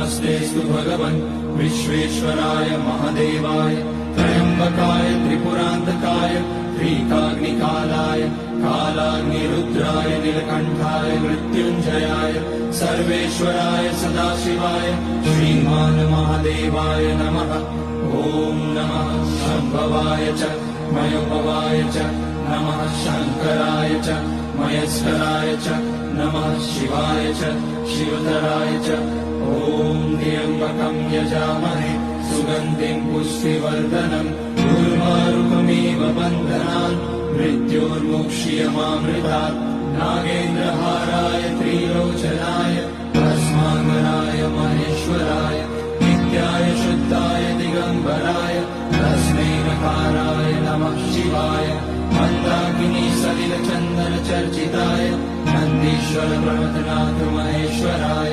नमस्तेऽस्तु भगवन् विश्वेश्वराय महादेवाय त्र्यम्बकाय त्रिपुरान्तकाय त्रिकाग्निकालाय कालाग्निरुद्राय नीलकण्ठाय मृत्युञ्जयाय सर्वेश्वराय सदाशिवाय श्रीमान् महादेवाय नमः। ॐ नमः शम्भवाय च मयोभवाय च नमः शङ्कराय च मयस्कराय च नमः शिवाय च शिवतराय च। ॐ त्र्यम्बकं यजामहे सुगन्धिं पुष्टिवर्धनम् उर्वारुकमिव बन्धनान् मृत्योर्मुक्ष्यमामृतात्। नागेन्द्रहाराय त्रिलोचनाय भस्माङ्गराय महेश्वराय नित्याय शुद्धाय दिगम्बराय तस्मै नकाराय नमः शिवाय। मन्दाकिनी सलिलचन्दनचर्चिताय नन्दीश्वर प्रमथनाथ महेश्वराय